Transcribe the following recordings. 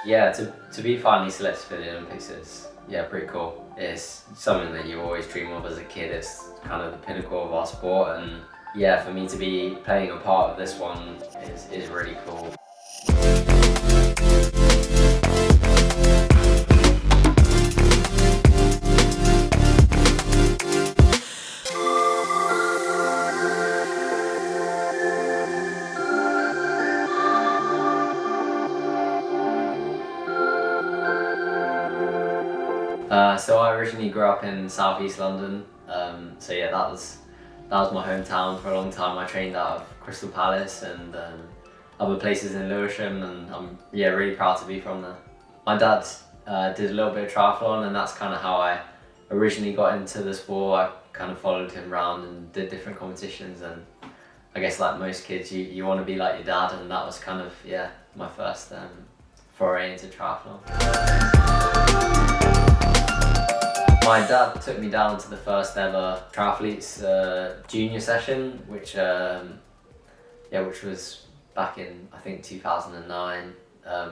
Yeah, to be finally selected for the Olympics is pretty cool. It's something that you always dream of as a kid. It's kind of the pinnacle of our sport, and yeah, for me to be playing a part of this one is really cool. So I originally grew up in southeast London. So yeah, that was my hometown for a long time. I trained out of Crystal Palace and other places in Lewisham, and I'm really proud to be from there. My dad did a little bit of triathlon, and that's kind of how I originally got into the sport. I kind of followed him around and did different competitions, and I guess like most kids, you want to be like your dad, and that was kind of my first foray into triathlon. My dad took me down to the first ever triathletes junior session, which was back in I think 2009.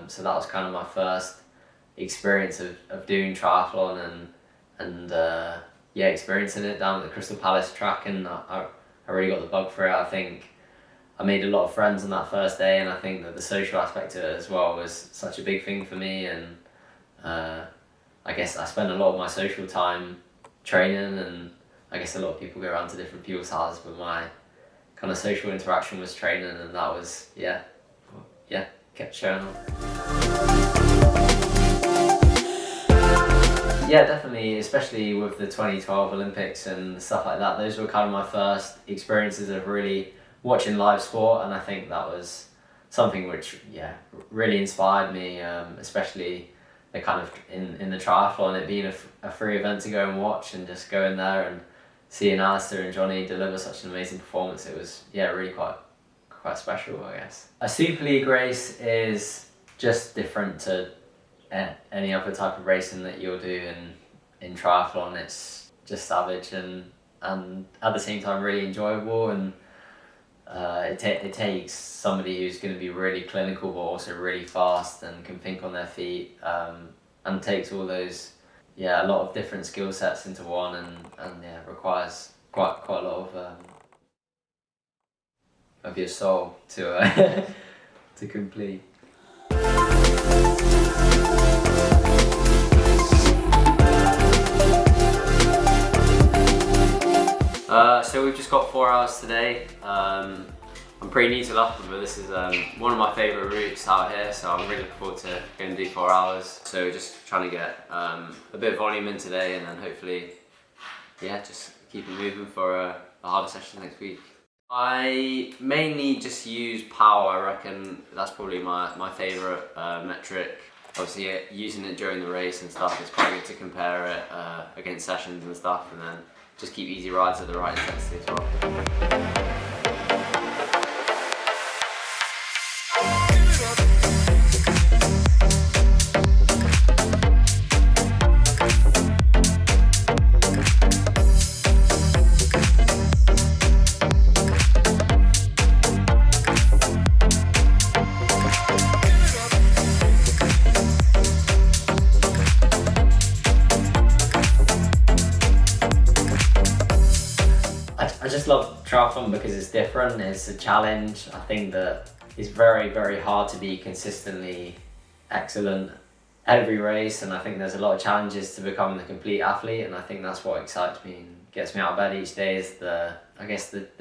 So that was kind of my first experience of doing triathlon and experiencing it down at the Crystal Palace track, and I really got the bug for it. I think I made a lot of friends on that first day, and I think that the social aspect of it as well was such a big thing for me, and I guess I spent a lot of my social time training, and I guess a lot of people go around to different people's houses, but my kind of social interaction was training, and that was, kept showing up. Yeah, definitely, especially with the 2012 Olympics and stuff like that. Those were kind of my first experiences of really watching live sport, and I think that was something which, really inspired me, especially the kind of in the triathlon, it being a free event to go and watch, and just going there and seeing Alistair and Johnny deliver such an amazing performance. It was really quite special, I guess. A Super League race is just different to any other type of racing that you'll do in triathlon. It's just savage and at the same time really enjoyable, and it takes somebody who's going to be really clinical but also really fast and can think on their feet, and takes all those a lot of different skill sets into one, and requires quite a lot of your soul to to complete. So we've just got 4 hours today. I'm pretty new to London, but this is one of my favourite routes out here, so I'm really looking forward to going to do 4 hours. So just trying to get a bit of volume in today, and then hopefully, just keep it moving for a harder session next week. I mainly just use power. I reckon that's probably my favourite metric. Obviously, using it during the race and stuff, it's quite good to compare it against sessions and stuff, and then just keep easy rides at the right intensity as well. I just love triathlon because it's different, it's a challenge. I think that it's very, very hard to be consistently excellent every race, and I think there's a lot of challenges to become the complete athlete, and I think that's what excites me and gets me out of bed each day, is the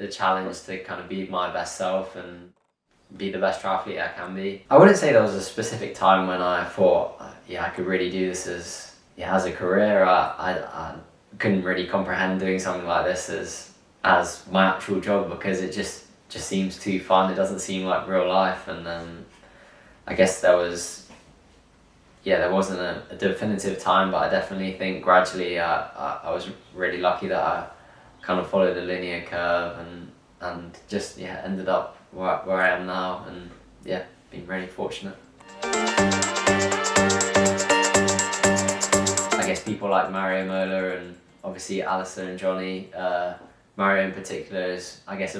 challenge to kind of be my best self and be the best triathlete I can be. I wouldn't say there was a specific time when I thought, I could really do this as a career. I couldn't really comprehend doing something like this as my actual job, because it just seems too fun. It doesn't seem like real life, and I guess there wasn't a definitive time, but I definitely think gradually I was really lucky that I kind of followed a linear curve and just ended up where I am now, and been really fortunate. I guess people like Mario Mola and obviously Alistair and Johnny, Mario in particular has a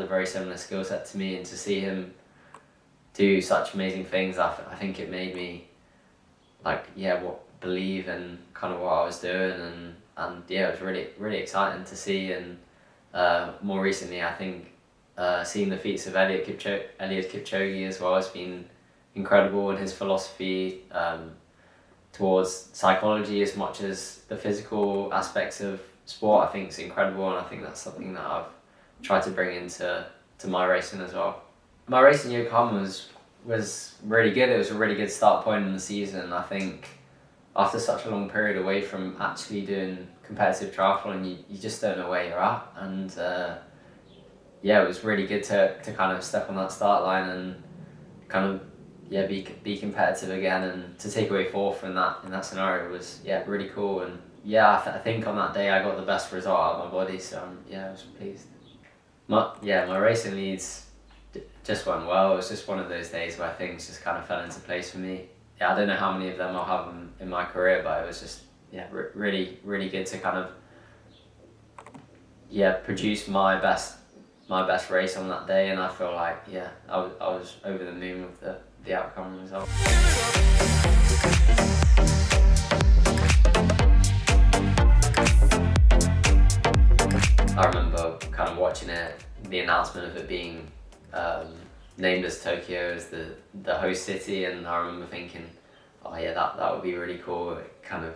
very similar skill set to me, and to see him do such amazing things, I think it made me like believe in kind of what I was doing, and yeah, it was really exciting to see. And more recently, I think seeing the feats of Eliud Kipchoge as well has been incredible, and his philosophy towards psychology as much as the physical aspects of sport, I think is incredible, and I think that's something that I've tried to bring into my racing as well. My racing year was really good. It was a really good start point in the season. I think after such a long period away from actually doing competitive triathlon, you just don't know where you're at, and it was really good to kind of step on that start line and kind of be competitive again, and to take away fourth in that scenario was really cool. And I think on that day I got the best result out of my body, so I was pleased. My racing leads just went well. It was just one of those days where things just kind of fell into place for me. I don't know how many of them I'll have in my career, but it was just really good to kind of produce my best race on that day, and I feel like I was over the moon with the outcome and result. I remember kind of watching it, the announcement of it being named as Tokyo as the host city, and I remember thinking, that would be really cool. It kind of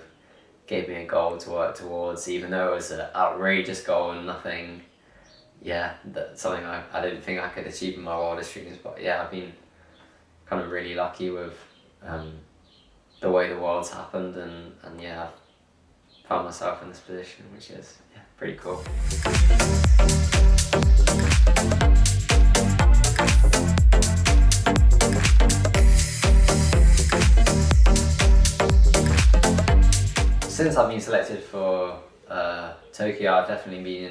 gave me a goal to work towards, even though it was an outrageous goal and nothing, that's something I didn't think I could achieve in my wildest dreams. But I've been kind of really lucky with the way the world's happened, and I've found myself in this position, which is pretty cool. Since I've been selected for Tokyo, I've definitely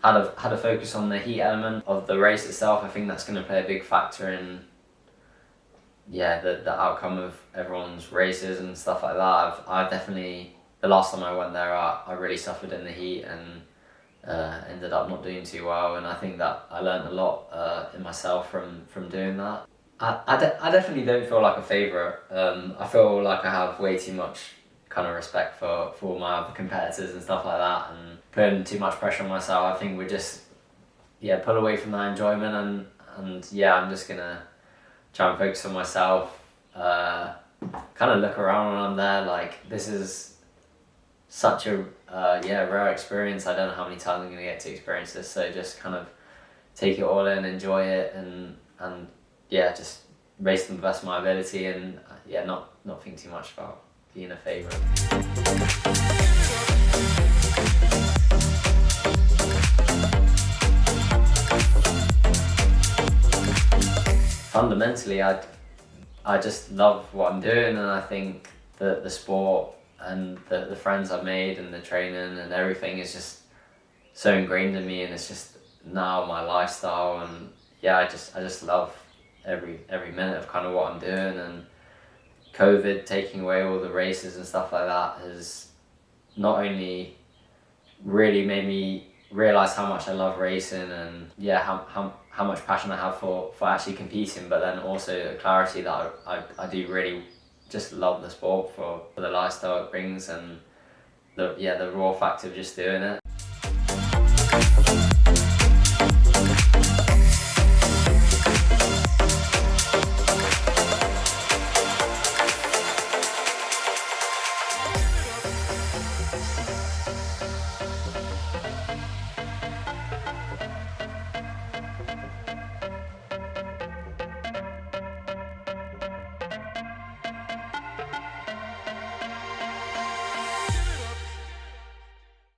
had a focus on the heat element of the race itself. I think that's going to play a big factor in the outcome of everyone's races and stuff like that. I've definitely, the last time I went there, I really suffered in the heat and ended up not doing too well, and I think that I learned a lot in myself from doing that. I definitely don't feel like a favourite. I feel like I have way too much kind of respect for all my other competitors and stuff like that, and putting too much pressure on myself. I think we just pull away from that enjoyment, and I'm just gonna try and focus on myself, kind of look around when I'm there, like this is such a rare experience. I don't know how many times I'm gonna get to experience this, so just kind of take it all in, enjoy it, and just race to the best of my ability, and not think too much about being a favourite. Fundamentally, I just love what I'm doing, and I think that the sport and the friends I've made and the training and everything is just so ingrained in me, and it's just now my lifestyle, and I just love every minute of kind of what I'm doing. And COVID taking away all the races and stuff like that has not only really made me realise how much I love racing, and how much passion I have for actually competing, but then also a clarity that I do really just love the sport for the lifestyle it brings, and the raw fact of just doing it.